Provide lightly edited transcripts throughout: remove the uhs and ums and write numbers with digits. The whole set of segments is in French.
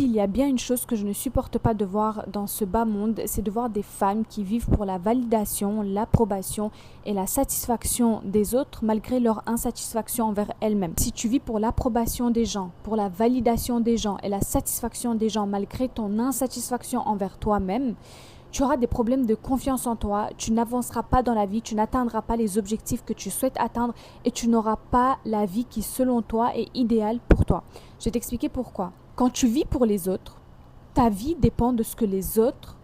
s'il y a bien une chose que je ne supporte pas de voir dans ce bas monde, c'est de voir des femmes qui vivent pour la validation, l'approbation et la satisfaction des autres malgré leur insatisfaction envers elles-mêmes. Si tu vis pour l'approbation des gens, pour la validation des gens et la satisfaction des gens malgré ton insatisfaction envers toi-même, tu auras des problèmes de confiance en toi, tu n'avanceras pas dans la vie, tu n'atteindras pas les objectifs que tu souhaites atteindre et tu n'auras pas la vie qui, selon toi, est idéale pour toi. Je vais t'expliquer pourquoi. Quand tu vis pour les autres, ta vie dépend de ce que les autres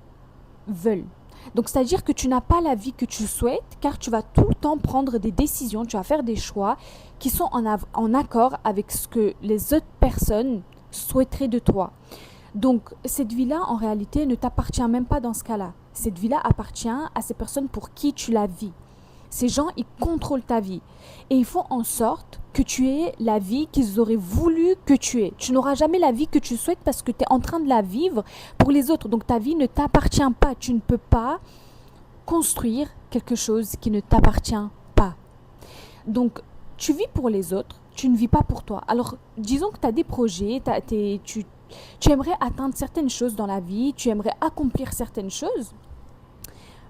veulent. Donc, c'est-à-dire que tu n'as pas la vie que tu souhaites car tu vas tout le temps prendre des décisions, tu vas faire des choix qui sont en accord avec ce que les autres personnes souhaiteraient de toi. Donc, cette vie-là, en réalité, ne t'appartient même pas dans ce cas-là. Cette vie-là appartient à ces personnes pour qui tu la vis. Ces gens, ils contrôlent ta vie. Et ils font en sorte que tu aies la vie qu'ils auraient voulu que tu aies. Tu n'auras jamais la vie que tu souhaites parce que tu es en train de la vivre pour les autres. Donc, ta vie ne t'appartient pas. Tu ne peux pas construire quelque chose qui ne t'appartient pas. Donc, tu vis pour les autres, tu ne vis pas pour toi. Alors, disons que tu as des projets, tu aimerais atteindre certaines choses dans la vie, tu aimerais accomplir certaines choses,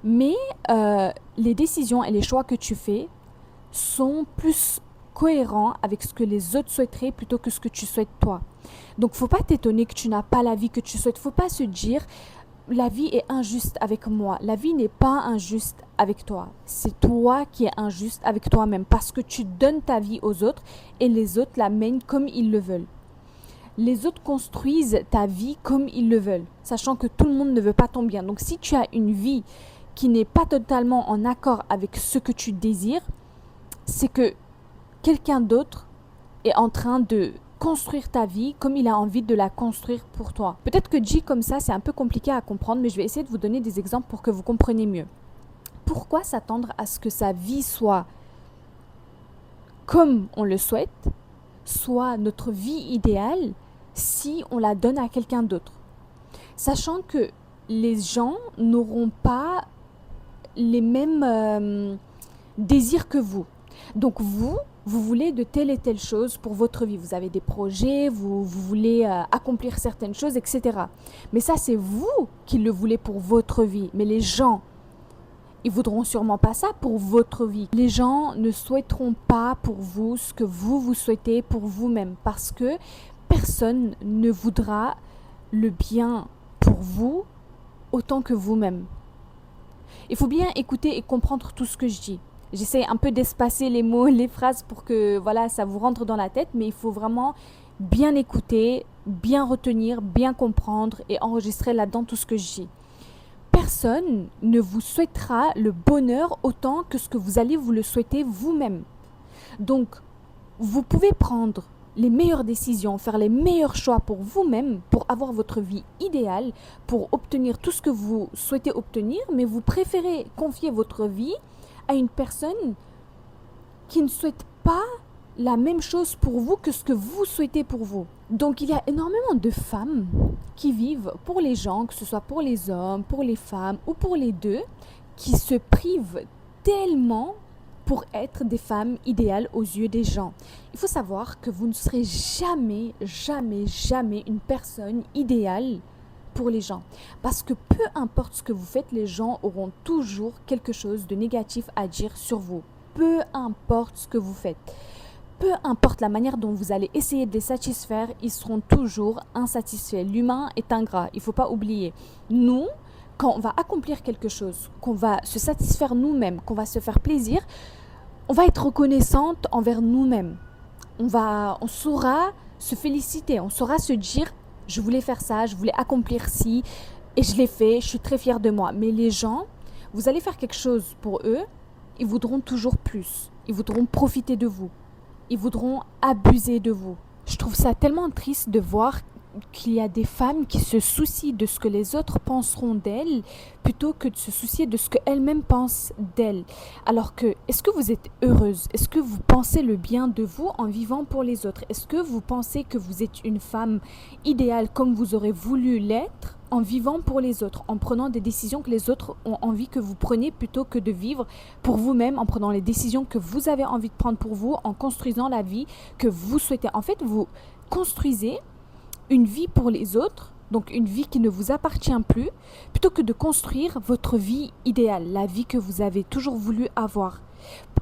mais les décisions et les choix que tu fais sont plus cohérents avec ce que les autres souhaiteraient plutôt que ce que tu souhaites toi. Donc, faut pas t'étonner que tu n'as pas la vie que tu souhaites. Faut pas se dire la vie est injuste avec moi. La vie n'est pas injuste avec toi. C'est toi qui es injuste avec toi-même parce que tu donnes ta vie aux autres et les autres la mènent comme ils le veulent. Les autres construisent ta vie comme ils le veulent, sachant que tout le monde ne veut pas ton bien. Donc, si tu as une vie qui n'est pas totalement en accord avec ce que tu désires, c'est que quelqu'un d'autre est en train de construire ta vie comme il a envie de la construire pour toi. Peut-être que dit comme ça, c'est un peu compliqué à comprendre, mais je vais essayer de vous donner des exemples pour que vous compreniez mieux. Pourquoi s'attendre à ce que sa vie soit comme on le souhaite, soit notre vie idéale, si on la donne à quelqu'un d'autre? Sachant que les gens n'auront pas les mêmes désirs que vous. Donc vous voulez de telle et telle chose pour votre vie. Vous avez des projets, vous voulez accomplir certaines choses, etc. Mais ça, c'est vous qui le voulez pour votre vie. Mais les gens, ils voudront sûrement pas ça pour votre vie. Les gens ne souhaiteront pas pour vous ce que vous souhaitez pour vous-même parce que personne ne voudra le bien pour vous autant que vous-même. Il faut bien écouter et comprendre tout ce que je dis. J'essaie un peu d'espacer les mots, les phrases pour que voilà, ça vous rentre dans la tête, mais il faut vraiment bien écouter, bien retenir, bien comprendre et enregistrer là-dedans tout ce que je dis. Personne ne vous souhaitera le bonheur autant que ce que vous allez vous le souhaiter vous-même. Donc, vous pouvez prendre les meilleures décisions, faire les meilleurs choix pour vous-même, pour avoir votre vie idéale, pour obtenir tout ce que vous souhaitez obtenir, mais vous préférez confier votre vie à une personne qui ne souhaite pas la même chose pour vous que ce que vous souhaitez pour vous. Donc, il y a énormément de femmes qui vivent pour les gens, que ce soit pour les hommes, pour les femmes ou pour les deux, qui se privent tellement pour être des femmes idéales aux yeux des gens. Il faut savoir que vous ne serez jamais, jamais, jamais une personne idéale pour les gens. Parce que peu importe ce que vous faites, les gens auront toujours quelque chose de négatif à dire sur vous. Peu importe ce que vous faites. Peu importe la manière dont vous allez essayer de les satisfaire, ils seront toujours insatisfaits. L'humain est ingrat, il ne faut pas oublier. Nous, quand on va accomplir quelque chose, qu'on va se satisfaire nous-mêmes, qu'on va se faire plaisir, on va être reconnaissante envers nous-mêmes. On saura se féliciter, on saura se dire « je voulais faire ça, je voulais accomplir ci et je l'ai fait, je suis très fière de moi ». Mais les gens, vous allez faire quelque chose pour eux, ils voudront toujours plus, ils voudront profiter de vous. Ils voudront abuser de vous. Je trouve ça tellement triste de voir qu'il y a des femmes qui se soucient de ce que les autres penseront d'elles plutôt que de se soucier de ce qu'elles-mêmes pensent d'elles. Alors que, est-ce que vous êtes heureuse? Est-ce que vous pensez le bien de vous en vivant pour les autres? Est-ce que vous pensez que vous êtes une femme idéale comme vous aurez voulu l'être en vivant pour les autres, en prenant des décisions que les autres ont envie que vous preniez plutôt que de vivre pour vous-même, en prenant les décisions que vous avez envie de prendre pour vous, en construisant la vie que vous souhaitez? En fait, vous construisez une vie pour les autres, donc une vie qui ne vous appartient plus, plutôt que de construire votre vie idéale, la vie que vous avez toujours voulu avoir.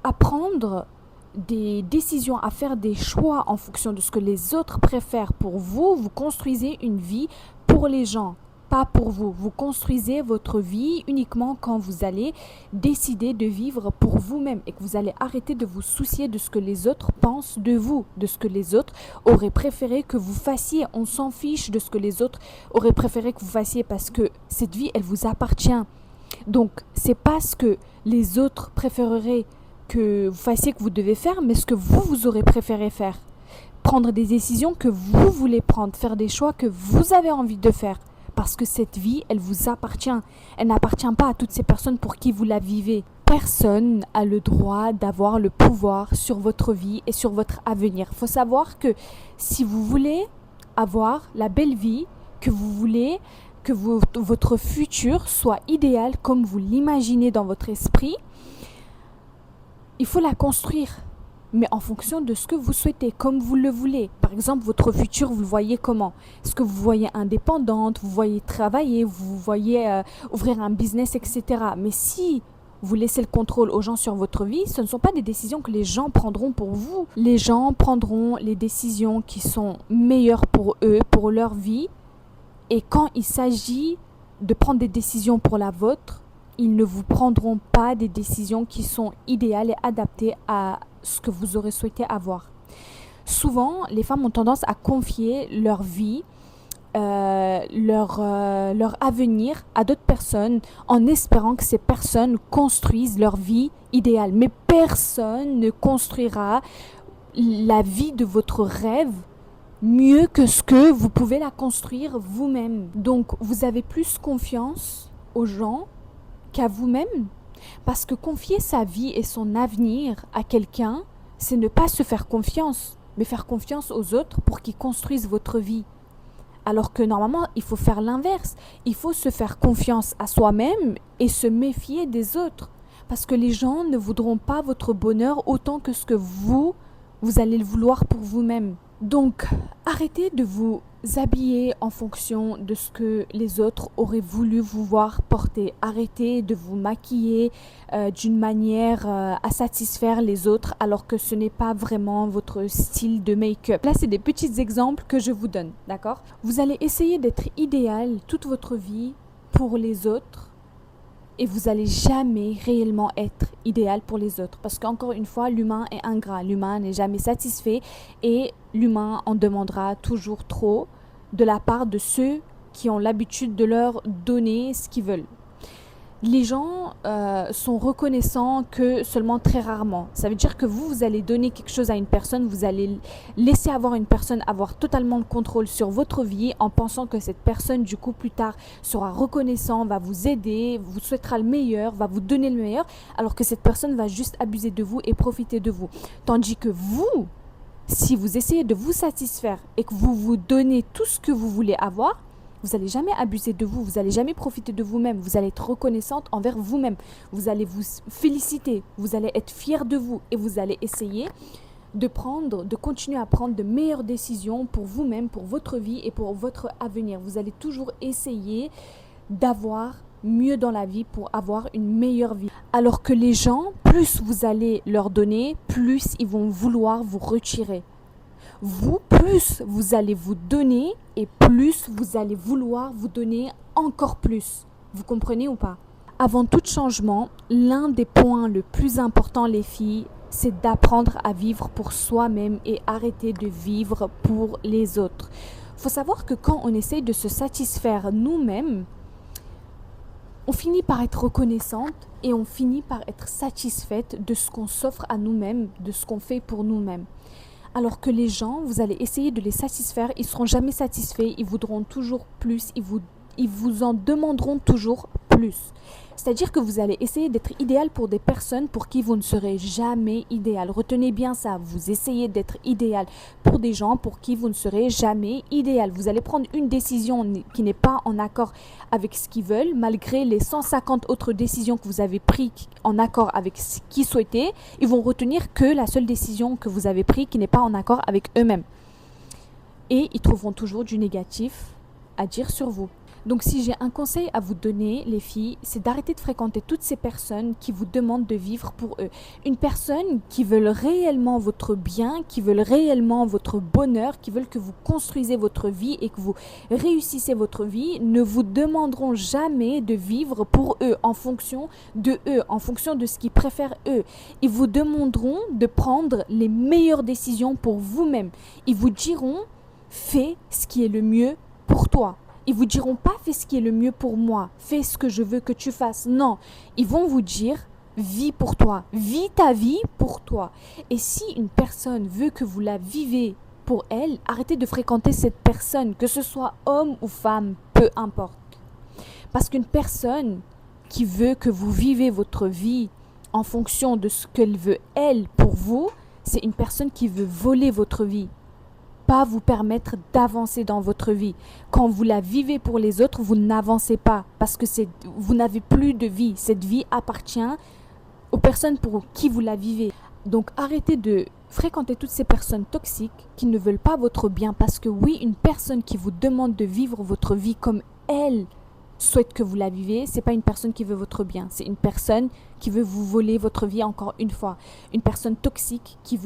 À prendre des décisions, à faire des choix en fonction de ce que les autres préfèrent pour vous, vous construisez une vie pour les gens, pas pour vous. Vous construisez votre vie uniquement quand vous allez décider de vivre pour vous-même et que vous allez arrêter de vous soucier de ce que les autres pensent de vous, de ce que les autres auraient préféré que vous fassiez. On s'en fiche de ce que les autres auraient préféré que vous fassiez parce que cette vie, elle vous appartient. Donc, c'est pas ce que les autres préféreraient que vous fassiez que vous devez faire, mais ce que vous aurez préféré faire. Prendre des décisions que vous voulez prendre, faire des choix que vous avez envie de faire. Parce que cette vie, elle vous appartient. Elle n'appartient pas à toutes ces personnes pour qui vous la vivez. Personne n'a le droit d'avoir le pouvoir sur votre vie et sur votre avenir. Il faut savoir que si vous voulez avoir la belle vie, que vous voulez que votre futur soit idéal comme vous l'imaginez dans votre esprit, il faut la construire, mais en fonction de ce que vous souhaitez, comme vous le voulez. Par exemple, votre futur, vous le voyez comment? Est-ce que vous voyez indépendante, vous voyez travailler, vous voyez ouvrir un business, etc. Mais si vous laissez le contrôle aux gens sur votre vie, ce ne sont pas des décisions que les gens prendront pour vous. Les gens prendront les décisions qui sont meilleures pour eux, pour leur vie. Et quand il s'agit de prendre des décisions pour la vôtre, ils ne vous prendront pas des décisions qui sont idéales et adaptées à ce que vous aurez souhaité avoir. Souvent, les femmes ont tendance à confier leur vie, leur avenir à d'autres personnes en espérant que ces personnes construisent leur vie idéale. Mais personne ne construira la vie de votre rêve mieux que ce que vous pouvez la construire vous-même. Donc, vous avez plus confiance aux gens qu'à vous-même. Parce que confier sa vie et son avenir à quelqu'un, c'est ne pas se faire confiance, mais faire confiance aux autres pour qu'ils construisent votre vie. Alors que normalement, il faut faire l'inverse. Il faut se faire confiance à soi-même et se méfier des autres. Parce que les gens ne voudront pas votre bonheur autant que ce que vous allez le vouloir pour vous-même. Donc, arrêtez de vous habiller en fonction de ce que les autres auraient voulu vous voir porter. Arrêtez de vous maquiller d'une manière à satisfaire les autres alors que ce n'est pas vraiment votre style de make-up. Là, c'est des petits exemples que je vous donne, d'accord? Vous allez essayer d'être idéal toute votre vie pour les autres et vous n'allez jamais réellement être idéal pour les autres. Parce qu'encore une fois, l'humain est ingrat. L'humain n'est jamais satisfait et l'humain en demandera toujours trop de la part de ceux qui ont l'habitude de leur donner ce qu'ils veulent. Les gens sont reconnaissants que seulement très rarement. Ça veut dire que vous allez donner quelque chose à une personne, vous allez laisser une personne avoir totalement le contrôle sur votre vie en pensant que cette personne, du coup, plus tard, sera reconnaissant, va vous aider, vous souhaitera le meilleur, va vous donner le meilleur, alors que cette personne va juste abuser de vous et profiter de vous. Tandis que vous, si vous essayez de vous satisfaire et que vous vous donnez tout ce que vous voulez avoir, vous n'allez jamais abuser de vous, vous n'allez jamais profiter de vous-même, vous allez être reconnaissante envers vous-même, vous allez vous féliciter, vous allez être fier de vous et vous allez essayer de continuer à prendre de meilleures décisions pour vous-même, pour votre vie et pour votre avenir. Vous allez toujours essayer d'avoir mieux dans la vie pour avoir une meilleure vie. Alors que les gens, plus vous allez leur donner, plus ils vont vouloir vous retirer. Vous, plus vous allez vous donner et plus vous allez vouloir vous donner encore plus. Vous comprenez ou pas? Avant tout changement, l'un des points le plus important, les filles, c'est d'apprendre à vivre pour soi-même et arrêter de vivre pour les autres. Il faut savoir que quand on essaye de se satisfaire nous-mêmes, on finit par être reconnaissante et on finit par être satisfaite de ce qu'on s'offre à nous-mêmes, de ce qu'on fait pour nous-mêmes. Alors que les gens, vous allez essayer de les satisfaire, ils ne seront jamais satisfaits, ils voudront toujours plus, ils vous en demanderont toujours plus. C'est-à-dire que vous allez essayer d'être idéal pour des personnes pour qui vous ne serez jamais idéal. Retenez bien ça, vous essayez d'être idéal pour des gens pour qui vous ne serez jamais idéal. Vous allez prendre une décision qui n'est pas en accord avec ce qu'ils veulent, malgré les 150 autres décisions que vous avez prises en accord avec ce qu'ils souhaitaient. Ils vont retenir que la seule décision que vous avez prise qui n'est pas en accord avec eux-mêmes. et ils trouveront toujours du négatif à dire sur vous. Donc si j'ai un conseil à vous donner, les filles, c'est d'arrêter de fréquenter toutes ces personnes qui vous demandent de vivre pour eux. Une personne qui veut réellement votre bien, qui veut réellement votre bonheur, qui veut que vous construisez votre vie et que vous réussissez votre vie, ne vous demanderont jamais de vivre pour eux, en fonction de ce qu'ils préfèrent eux. Ils vous demanderont de prendre les meilleures décisions pour vous-même. Ils vous diront, fais ce qui est le mieux pour toi. Ils vous diront pas fais ce qui est le mieux pour moi, fais ce que je veux que tu fasses. Non, ils vont vous dire vis pour toi, vis ta vie pour toi. Et si une personne veut que vous la vivez pour elle, arrêtez de fréquenter cette personne, que ce soit homme ou femme, peu importe. Parce qu'une personne qui veut que vous vivez votre vie en fonction de ce qu'elle veut elle pour vous, c'est une personne qui veut voler votre vie. Pas vous permettre d'avancer dans votre vie. Quand vous la vivez pour les autres, vous n'avancez pas parce que vous n'avez plus de vie. Cette vie appartient aux personnes pour qui vous la vivez. Donc arrêtez de fréquenter toutes ces personnes toxiques qui ne veulent pas votre bien parce que oui, une personne qui vous demande de vivre votre vie comme elle souhaite que vous la vivez, c'est pas une personne qui veut votre bien, c'est une personne qui veut vous voler votre vie encore une fois. Une personne toxique qui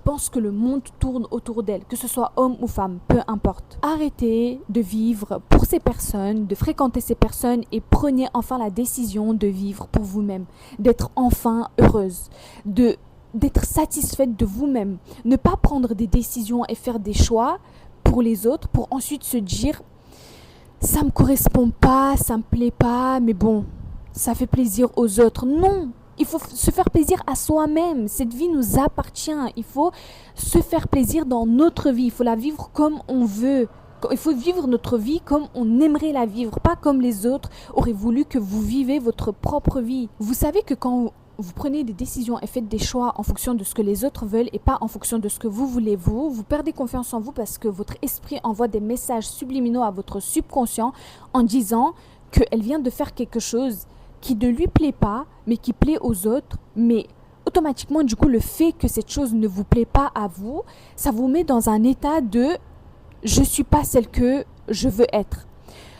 pense que le monde tourne autour d'elle, que ce soit homme ou femme, peu importe. Arrêtez de vivre pour ces personnes, de fréquenter ces personnes et prenez enfin la décision de vivre pour vous-même, d'être enfin heureuse, d'être satisfaite de vous-même. Ne pas prendre des décisions et faire des choix pour les autres pour ensuite se dire « ça me correspond pas, ça me plaît pas, mais bon, ça fait plaisir aux autres. » Non! Il faut se faire plaisir à soi-même. Cette vie nous appartient. Il faut se faire plaisir dans notre vie. Il faut la vivre comme on veut. Il faut vivre notre vie comme on aimerait la vivre, pas comme les autres auraient voulu que vous vivez votre propre vie. Vous savez que quand vous prenez des décisions et faites des choix en fonction de ce que les autres veulent et pas en fonction de ce que vous voulez vous perdez confiance en vous parce que votre esprit envoie des messages subliminaux à votre subconscient en disant qu'elle vient de faire quelque chose qui ne lui plaît pas, mais qui plaît aux autres, mais automatiquement, du coup, le fait que cette chose ne vous plaît pas à vous, ça vous met dans un état de « je ne suis pas celle que je veux être ».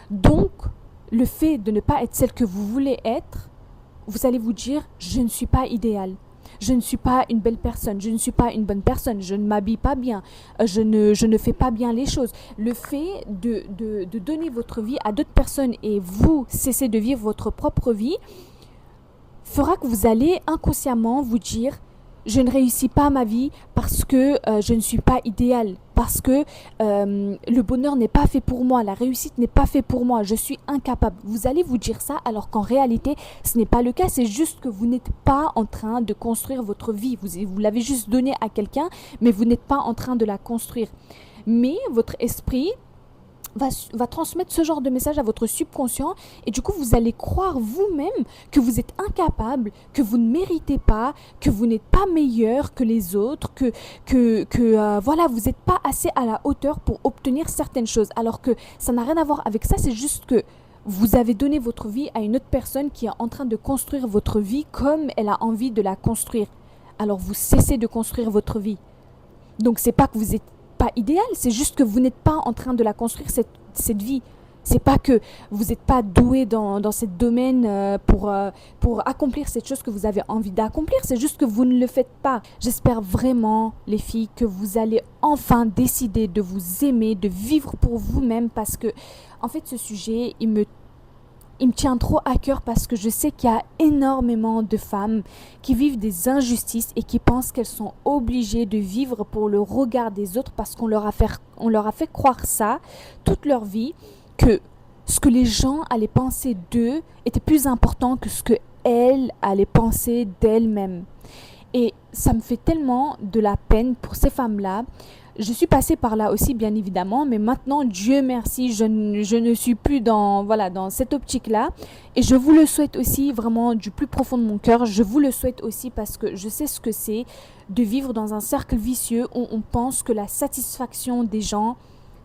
Donc, le fait de ne pas être celle que vous voulez être, vous allez vous dire « je ne suis pas idéale ». Je ne suis pas une belle personne, je ne suis pas une bonne personne, je ne m'habille pas bien, je ne fais pas bien les choses. Le fait de donner votre vie à d'autres personnes et vous cesser de vivre votre propre vie fera que vous allez inconsciemment vous dire je ne réussis pas ma vie parce que je ne suis pas idéale, parce que le bonheur n'est pas fait pour moi, la réussite n'est pas faite pour moi, je suis incapable. Vous allez vous dire ça alors qu'en réalité, ce n'est pas le cas, c'est juste que vous n'êtes pas en train de construire votre vie. Vous l'avez juste donnée à quelqu'un, mais vous n'êtes pas en train de la construire. Mais votre esprit va transmettre ce genre de message à votre subconscient et du coup vous allez croire vous-même que vous êtes incapable, que vous ne méritez pas, que vous n'êtes pas meilleur que les autres, voilà, vous n'êtes pas assez à la hauteur pour obtenir certaines choses, alors que ça n'a rien à voir avec ça, c'est juste que vous avez donné votre vie à une autre personne qui est en train de construire votre vie comme elle a envie de la construire. Alors vous cessez de construire votre vie. Donc c'est pas que vous êtes pas idéal, c'est juste que vous n'êtes pas en train de la construire cette vie. C'est pas que vous n'êtes pas doué dans ce domaine pour accomplir cette chose que vous avez envie d'accomplir, c'est juste que vous ne le faites pas. J'espère vraiment, les filles, que vous allez enfin décider de vous aimer, de vivre pour vous-même parce que, en fait, ce sujet, il me tient trop à cœur parce que je sais qu'il y a énormément de femmes qui vivent des injustices et qui pensent qu'elles sont obligées de vivre pour le regard des autres parce qu'on leur a fait croire ça toute leur vie, que ce que les gens allaient penser d'eux était plus important que ce qu'elles allaient penser d'elles-mêmes. Et ça me fait tellement de la peine pour ces femmes-là. Je suis passée par là aussi, bien évidemment, mais maintenant, Dieu merci, je ne suis plus dans cette optique-là. Et je vous le souhaite aussi, vraiment, du plus profond de mon cœur. Je vous le souhaite aussi parce que je sais ce que c'est de vivre dans un cercle vicieux où on pense que la satisfaction des gens,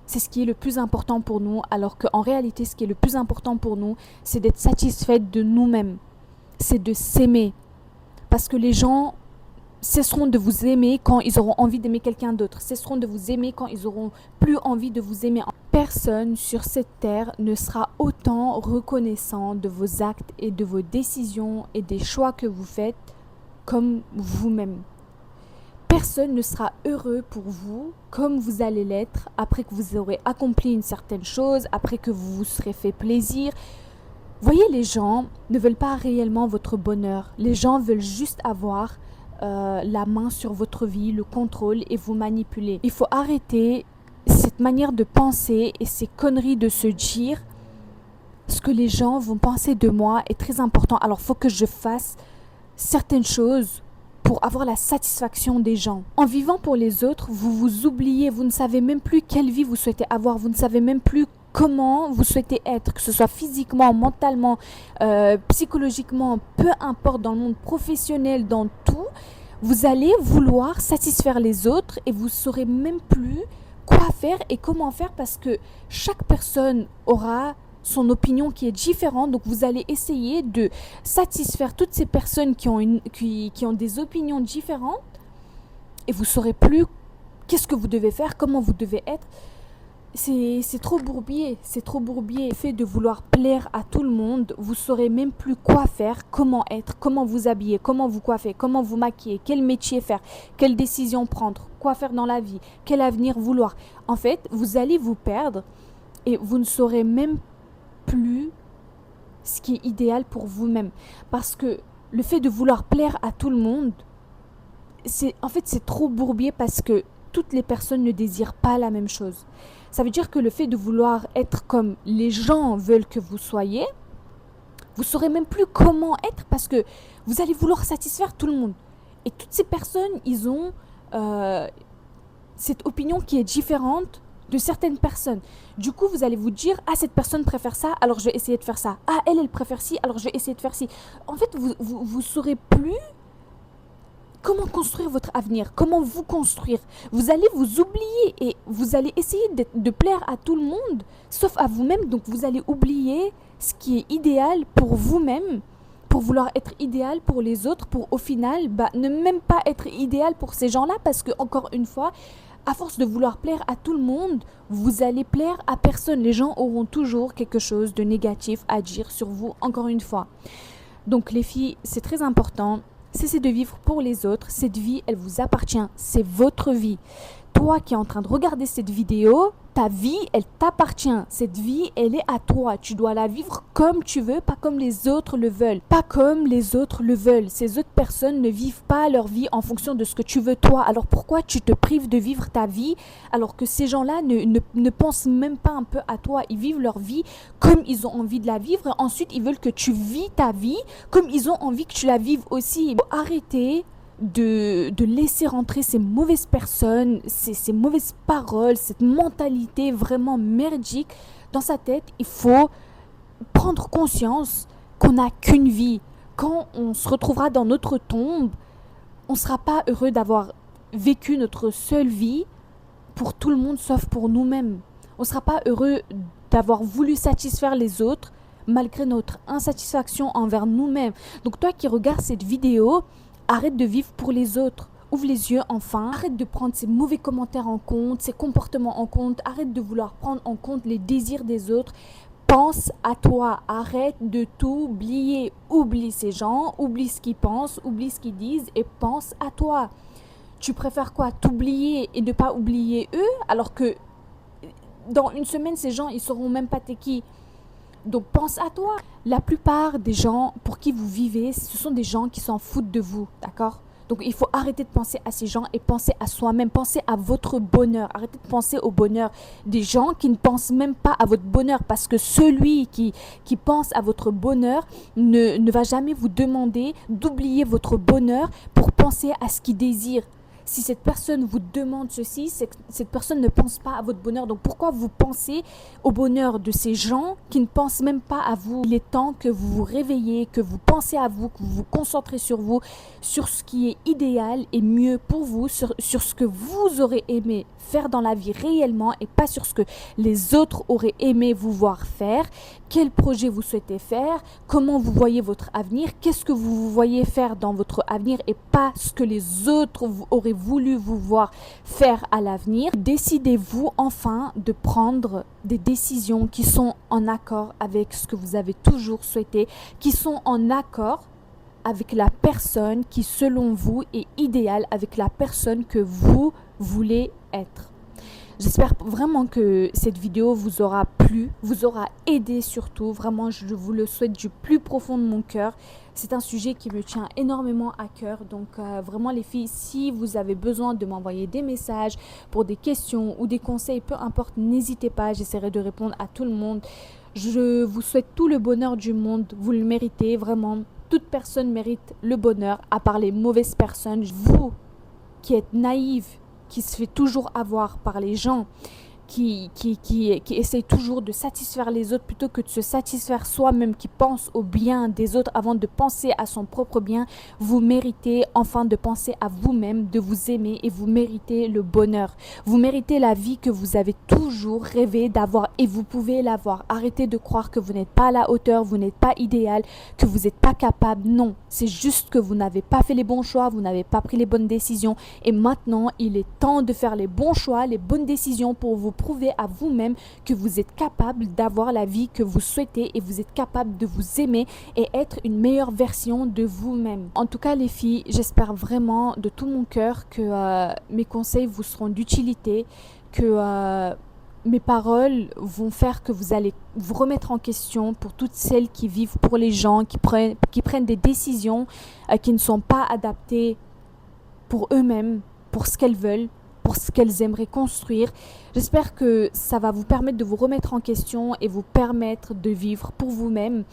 c'est ce qui est le plus important pour nous, alors qu'en réalité, ce qui est le plus important pour nous, c'est d'être satisfaite de nous-mêmes. C'est de s'aimer. Parce que les gens cesseront de vous aimer quand ils auront envie d'aimer quelqu'un d'autre, cesseront de vous aimer quand ils auront plus envie de vous aimer. Personne sur cette terre ne sera autant reconnaissant de vos actes et de vos décisions et des choix que vous faites comme vous-même. Personne ne sera heureux pour vous comme vous allez l'être après que vous aurez accompli une certaine chose, après que vous vous serez fait plaisir. Voyez, les gens ne veulent pas réellement votre bonheur. Les gens veulent juste avoir la main sur votre vie, le contrôle et vous manipuler. Il faut arrêter cette manière de penser et ces conneries de se dire ce que les gens vont penser de moi est très important. Alors, il faut que je fasse certaines choses pour avoir la satisfaction des gens. En vivant pour les autres, vous vous oubliez, vous ne savez même plus quelle vie vous souhaitez avoir, vous ne savez même plus comment vous souhaitez être, que ce soit physiquement, mentalement, psychologiquement, peu importe, dans le monde professionnel, dans tout, vous allez vouloir satisfaire les autres et vous ne saurez même plus quoi faire et comment faire parce que chaque personne aura son opinion qui est différente, donc vous allez essayer de satisfaire toutes ces personnes qui ont des opinions différentes et vous ne saurez plus qu'est-ce que vous devez faire, comment vous devez être. C'est trop bourbier, c'est trop bourbier. Le fait de vouloir plaire à tout le monde, vous ne saurez même plus quoi faire, comment être, comment vous habiller, comment vous coiffer, comment vous maquiller, quel métier faire, quelle décision prendre, quoi faire dans la vie, quel avenir vouloir. En fait, vous allez vous perdre et vous ne saurez même plus ce qui est idéal pour vous-même. Parce que le fait de vouloir plaire à tout le monde, c'est trop bourbier parce que toutes les personnes ne désirent pas la même chose. Ça veut dire que le fait de vouloir être comme les gens veulent que vous soyez, vous ne saurez même plus comment être parce que vous allez vouloir satisfaire tout le monde. Et toutes ces personnes, ils ont cette opinion qui est différente de certaines personnes. Du coup, vous allez vous dire, ah, cette personne préfère ça, alors je vais essayer de faire ça. Ah, elle préfère ci, alors je vais essayer de faire ci. En fait, vous saurez plus comment construire votre avenir, comment vous construire. Vous allez vous oublier et vous allez essayer de plaire à tout le monde, sauf à vous-même. Donc, vous allez oublier ce qui est idéal pour vous-même, pour vouloir être idéal pour les autres, pour au final, ne même pas être idéal pour ces gens-là, parce que, encore une fois, à force de vouloir plaire à tout le monde, vous allez plaire à personne. Les gens auront toujours quelque chose de négatif à dire sur vous, encore une fois. Donc, les filles, c'est très important. Cessez de vivre pour les autres. Cette vie, elle vous appartient. C'est votre vie. Toi qui es en train de regarder cette vidéo, ta vie, elle t'appartient. Cette vie, elle est à toi. Tu dois la vivre comme tu veux, pas comme les autres le veulent. Pas comme les autres le veulent. Ces autres personnes ne vivent pas leur vie en fonction de ce que tu veux toi. Alors pourquoi tu te prives de vivre ta vie alors que ces gens-là ne pensent même pas un peu à toi. Ils vivent leur vie comme ils ont envie de la vivre. Et ensuite, ils veulent que tu vis ta vie comme ils ont envie que tu la vives aussi. Il faut arrêter de laisser rentrer ces mauvaises personnes, ces mauvaises paroles, cette mentalité vraiment merdique dans sa tête. Il faut prendre conscience qu'on n'a qu'une vie. Quand on se retrouvera dans notre tombe, on ne sera pas heureux d'avoir vécu notre seule vie pour tout le monde sauf pour nous-mêmes. On ne sera pas heureux d'avoir voulu satisfaire les autres malgré notre insatisfaction envers nous-mêmes. Donc toi qui regardes cette vidéo, arrête de vivre pour les autres. Ouvre les yeux enfin. Arrête de prendre ces mauvais commentaires en compte, ces comportements en compte. Arrête de vouloir prendre en compte les désirs des autres. Pense à toi. Arrête de t'oublier. Oublie ces gens, oublie ce qu'ils pensent, oublie ce qu'ils disent et pense à toi. Tu préfères quoi? T'oublier et ne pas oublier eux alors que dans une semaine, ces gens, ils ne sauront même pas t'es qui. Donc pense à toi. La plupart des gens pour qui vous vivez, ce sont des gens qui s'en foutent de vous, d'accord? Donc il faut arrêter de penser à ces gens et penser à soi-même, penser à votre bonheur. Arrêtez de penser au bonheur des gens qui ne pensent même pas à votre bonheur parce que celui qui pense à votre bonheur ne va jamais vous demander d'oublier votre bonheur pour penser à ce qu'il désire. Si cette personne vous demande ceci, c'est que cette personne ne pense pas à votre bonheur. Donc pourquoi vous pensez au bonheur de ces gens qui ne pensent même pas à vous? Il est temps que vous vous réveillez, que vous pensez à vous, que vous vous concentrez sur vous, sur ce qui est idéal et mieux pour vous, sur ce que vous aurez aimé faire dans la vie réellement et pas sur ce que les autres auraient aimé vous voir faire. Quel projet vous souhaitez faire, comment vous voyez votre avenir, qu'est-ce que vous voyez faire dans votre avenir et pas ce que les autres auraient voulu vous voir faire à l'avenir. Décidez-vous enfin de prendre des décisions qui sont en accord avec ce que vous avez toujours souhaité, qui sont en accord avec la personne qui, selon vous, est idéale, avec la personne que vous voulez être. J'espère vraiment que cette vidéo vous aura plu, vous aura aidé surtout. Vraiment, je vous le souhaite du plus profond de mon cœur. C'est un sujet qui me tient énormément à cœur. Donc vraiment les filles, si vous avez besoin de m'envoyer des messages pour des questions ou des conseils, peu importe, n'hésitez pas. J'essaierai de répondre à tout le monde. Je vous souhaite tout le bonheur du monde. Vous le méritez vraiment. Toute personne mérite le bonheur, à part les mauvaises personnes. Vous qui êtes naïve, qui se fait toujours avoir par les gens, qui essaye toujours de satisfaire les autres plutôt que de se satisfaire soi-même, qui pense au bien des autres avant de penser à son propre bien. Vous méritez enfin de penser à vous-même, de vous aimer, et vous méritez le bonheur. Vous méritez la vie que vous avez toujours rêvé d'avoir et vous pouvez l'avoir. Arrêtez de croire que vous n'êtes pas à la hauteur, vous n'êtes pas idéal, que vous n'êtes pas capable. Non, c'est juste que vous n'avez pas fait les bons choix, vous n'avez pas pris les bonnes décisions et maintenant il est temps de faire les bons choix, les bonnes décisions pour vous prouver à vous-même que vous êtes capable d'avoir la vie que vous souhaitez et vous êtes capable de vous aimer et être une meilleure version de vous-même. En tout cas les filles, j'espère vraiment de tout mon cœur que mes conseils vous seront d'utilité, que mes paroles vont faire que vous allez vous remettre en question pour toutes celles qui vivent pour les gens, qui prennent des décisions qui ne sont pas adaptées pour eux-mêmes, pour ce qu'elles veulent, pour ce qu'elles aimeraient construire. J'espère que ça va vous permettre de vous remettre en question et vous permettre de vivre pour vous-même.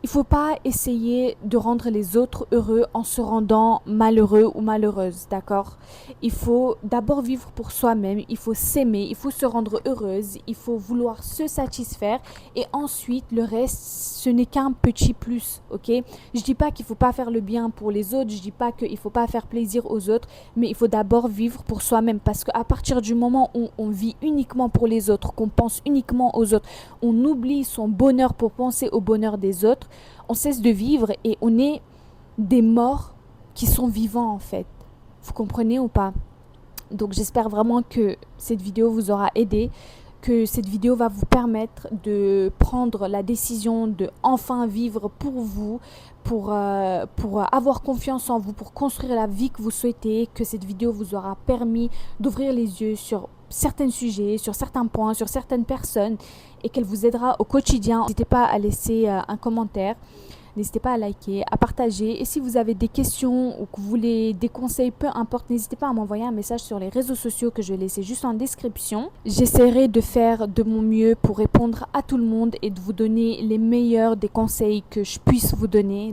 Il ne faut pas essayer de rendre les autres heureux en se rendant malheureux ou malheureuse, d'accord? Il faut d'abord vivre pour soi-même, il faut s'aimer, il faut se rendre heureuse, il faut vouloir se satisfaire et ensuite le reste, ce n'est qu'un petit plus, ok? Je dis pas qu'il ne faut pas faire le bien pour les autres, je dis pas qu'il ne faut pas faire plaisir aux autres, mais il faut d'abord vivre pour soi-même parce qu'à partir du moment où on vit uniquement pour les autres, qu'on pense uniquement aux autres, on oublie son bonheur pour penser au bonheur des autres, on cesse de vivre et on est des morts qui sont vivants en fait. Vous comprenez ou pas? Donc j'espère vraiment que cette vidéo vous aura aidé, que cette vidéo va vous permettre de prendre la décision de enfin vivre pour vous, pour avoir confiance en vous, pour construire la vie que vous souhaitez, que cette vidéo vous aura permis d'ouvrir les yeux sur certains sujets, sur certains points, sur certaines personnes et qu'elle vous aidera au quotidien. N'hésitez pas à laisser un commentaire, n'hésitez pas à liker, à partager et si vous avez des questions ou que vous voulez des conseils, peu importe, n'hésitez pas à m'envoyer un message sur les réseaux sociaux que je vais laisser juste en description. J'essaierai de faire de mon mieux pour répondre à tout le monde et de vous donner les meilleurs des conseils que je puisse vous donner.